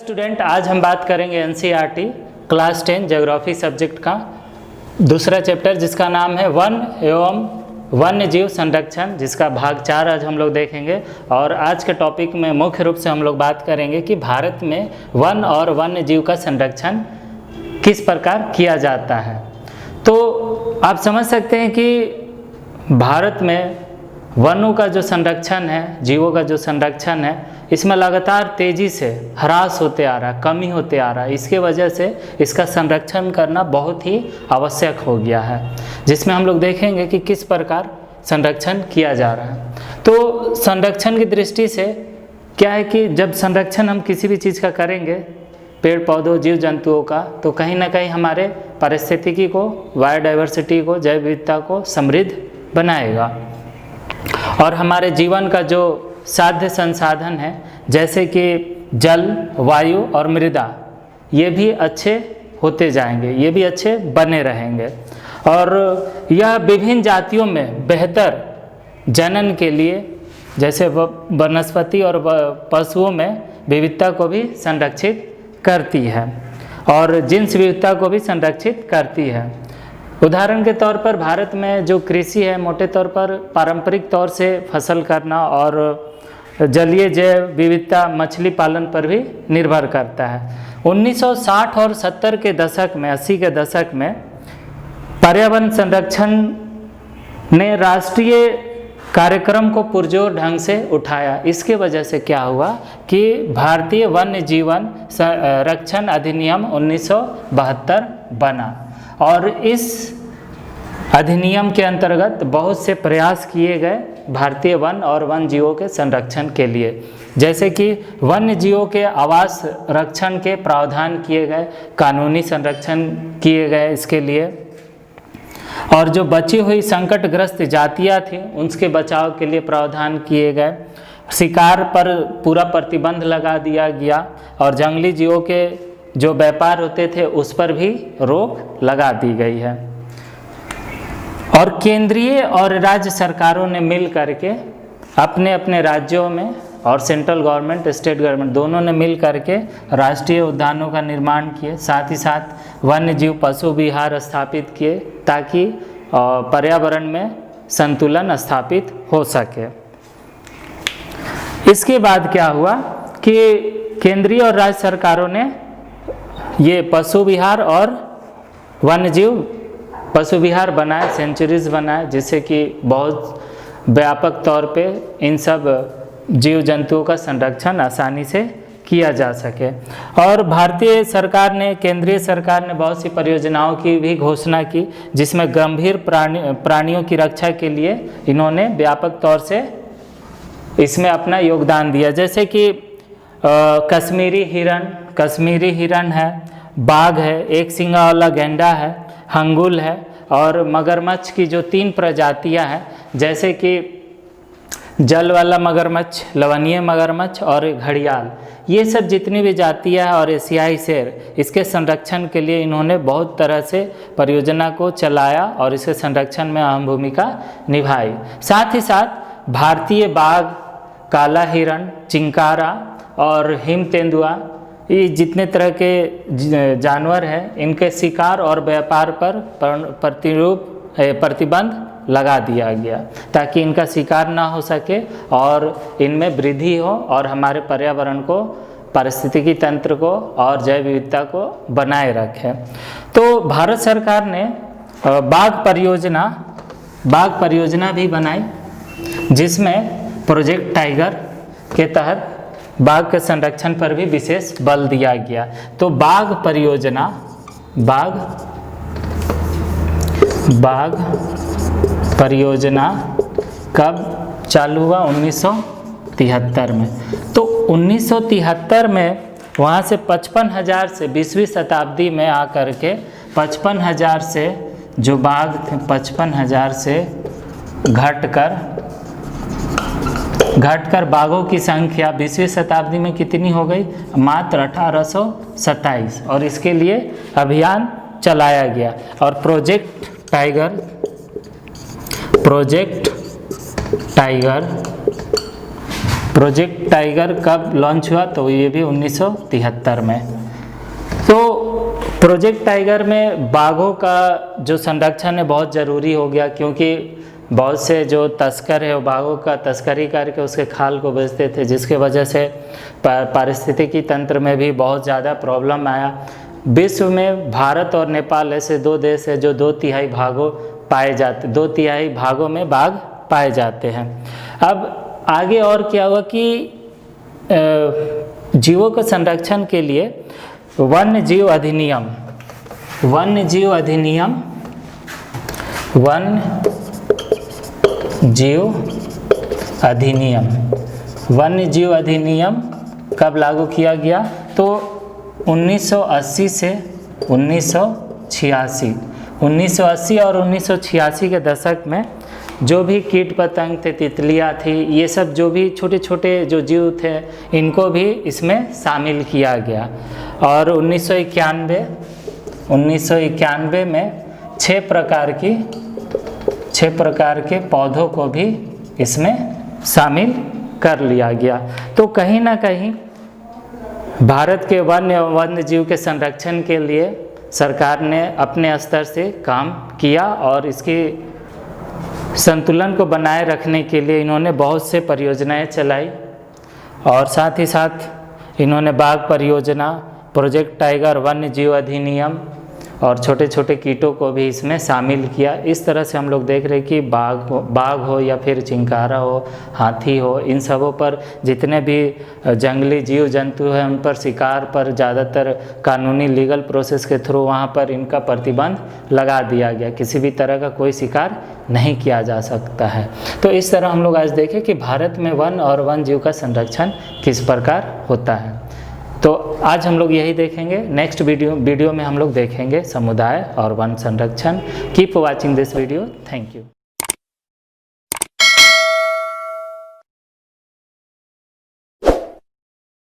Student, आज हम बात करेंगे एनसीईआरटी क्लास 10 ज्योग्राफी सब्जेक्ट का दूसरा चैप्टर जिसका नाम है वन एवं वन्य जीव संरक्षण, जिसका भाग 4 आज हम लोग देखेंगे। और आज के टॉपिक में मुख्य रूप से हम लोग बात करेंगे कि भारत में वन और वन्य जीव का संरक्षण किस प्रकार किया जाता है। तो आप समझ सकते हैं कि भारत में वनों का जो संरक्षण है, जीवों का जो संरक्षण है, इसमें लगातार तेज़ी से ह्रास होते आ रहा है, कमी होते आ रहा है। इसके वजह से इसका संरक्षण करना बहुत ही आवश्यक हो गया है, जिसमें हम लोग देखेंगे कि किस प्रकार संरक्षण किया जा रहा है। तो संरक्षण की दृष्टि से क्या है कि जब संरक्षण हम किसी भी चीज़ का करेंगे, पेड़ पौधों जीव जंतुओं का, तो कहीं ना कहीं हमारे पारिस्थितिकी को, बायोडाइवर्सिटी को, जैव विविधता को समृद्ध बनाएगा और हमारे जीवन का जो साध्य संसाधन है जैसे कि जल, वायु और मृदा, ये भी अच्छे होते जाएंगे, ये भी अच्छे बने रहेंगे। और यह विभिन्न जातियों में बेहतर जनन के लिए, जैसे वनस्पति और पशुओं में विविधता को भी संरक्षित करती है और जिन्स विविधता को भी संरक्षित करती है। उदाहरण के तौर पर भारत में जो कृषि है, मोटे तौर पर पारंपरिक तौर से फसल करना और जलीय जैव विविधता, मछली पालन पर भी निर्भर करता है। 1960 और 70 के दशक में, 80 के दशक में पर्यावरण संरक्षण ने राष्ट्रीय कार्यक्रम को पुरजोर ढंग से उठाया। इसके वजह से क्या हुआ कि भारतीय वन्य जीवन संरक्षण अधिनियम 1972 बना और इस अधिनियम के अंतर्गत बहुत से प्रयास किए गए भारतीय वन और वन जीवों के संरक्षण के लिए, जैसे कि वन्य जीवों के आवास रक्षण के प्रावधान किए गए, कानूनी संरक्षण किए गए इसके लिए, और जो बची हुई संकटग्रस्त जातियां थीं उनके बचाव के लिए प्रावधान किए गए। शिकार पर पूरा प्रतिबंध लगा दिया गया और जंगली जीवों के जो व्यापार होते थे उस पर भी रोक लगा दी गई है। और केंद्रीय और राज्य सरकारों ने मिल करके अपने अपने राज्यों में, और सेंट्रल गवर्नमेंट, स्टेट गवर्नमेंट दोनों ने मिल करके राष्ट्रीय उद्यानों का निर्माण किए, साथ ही साथ वन्य जीव पशु विहार स्थापित किए ताकि पर्यावरण में संतुलन स्थापित हो सके। इसके बाद क्या हुआ कि केंद्रीय और राज्य सरकारों ने ये पशु विहार और वन्य जीव पशु विहार बनाए, सेंचुरीज बनाए, जिससे कि बहुत व्यापक तौर पे इन सब जीव जंतुओं का संरक्षण आसानी से किया जा सके। और भारतीय सरकार ने, केंद्रीय सरकार ने बहुत सी परियोजनाओं की भी घोषणा की, जिसमें गंभीर प्राणियों की रक्षा के लिए इन्होंने व्यापक तौर से इसमें अपना योगदान दिया। जैसे कि कश्मीरी हिरण है, बाघ है, एक सींगा वाला गैंडा है, हंगुल है और मगरमच्छ की जो 3 प्रजातियां हैं, जैसे कि जल वाला मगरमच्छ, लवणीय मगरमच्छ और घड़ियाल, ये सब जितनी भी जातियां और एशियाई शेर, इसके संरक्षण के लिए इन्होंने बहुत तरह से परियोजना को चलाया और इसके संरक्षण में अहम भूमिका निभाई। साथ ही साथ भारतीय बाघ, काला हिरण, चिंकारा और हिम तेंदुआ, ये जितने तरह के जानवर हैं, इनके शिकार और व्यापार पर प्रतिबंध लगा दिया गया ताकि इनका शिकार ना हो सके और इनमें वृद्धि हो और हमारे पर्यावरण को, पारिस्थितिकी तंत्र को और जैव विविधता को बनाए रखे। तो भारत सरकार ने बाघ परियोजना भी बनाई, जिसमें प्रोजेक्ट टाइगर के तहत बाघ के संरक्षण पर भी विशेष बल दिया गया। तो बाघ परियोजना कब चालू हुआ? 1973 में। तो 1973 में वहाँ से 55,000 से 20वीं शताब्दी में आकर के 55,000 से जो बाघ थे, 55,000 से घटकर बाघों की संख्या 20वीं शताब्दी में कितनी हो गई? मात्र 1827। और इसके लिए अभियान चलाया गया और प्रोजेक्ट टाइगर प्रोजेक्ट टाइगर कब लॉन्च हुआ? तो ये भी 1973 में। तो प्रोजेक्ट टाइगर में बाघों का जो संरक्षण है बहुत ज़रूरी हो गया, क्योंकि बहुत से जो तस्कर है वो बाघों का तस्करी करके उसके खाल को बेचते थे, जिसके वजह से पारिस्थितिकी तंत्र में भी बहुत ज़्यादा प्रॉब्लम आया। विश्व में भारत और नेपाल ऐसे दो देश है जो 2/3 भागों में बाघ पाए जाते हैं। अब आगे और क्या हुआ कि जीवों के संरक्षण के लिए वन्य जीव अधिनियम वन्य जीव अधिनियम कब लागू किया गया? तो 1980 से 1980 और 1986 के दशक में जो भी कीट पतंग थे, तितलियाँ थी, ये सब जो भी छोटे छोटे जो जीव थे इनको भी इसमें शामिल किया गया। और 1991 में 6 प्रकार के पौधों को भी इसमें शामिल कर लिया गया। तो कहीं ना कहीं भारत के वन्य जीव के संरक्षण के लिए सरकार ने अपने स्तर से काम किया और इसकी संतुलन को बनाए रखने के लिए इन्होंने बहुत से परियोजनाएं चलाई, और साथ ही साथ इन्होंने बाघ परियोजना, प्रोजेक्ट टाइगर, वन्य जीव अधिनियम और छोटे छोटे कीटों को भी इसमें शामिल किया। इस तरह से हम लोग देख रहे हैं कि बाघ हो या फिर चिंकारा हो, हाथी हो, इन सबों पर जितने भी जंगली जीव जंतु हैं उन पर शिकार पर ज़्यादातर कानूनी लीगल प्रोसेस के थ्रू वहाँ पर इनका प्रतिबंध लगा दिया गया। किसी भी तरह का कोई शिकार नहीं किया जा सकता है। तो इस तरह हम लोग आज देखें कि भारत में वन और वन्य जीव का संरक्षण किस प्रकार होता है। तो आज हम लोग यही देखेंगे। नेक्स्ट वीडियो में हम लोग देखेंगे समुदाय और वन संरक्षण। Keep watching this video. Thank you.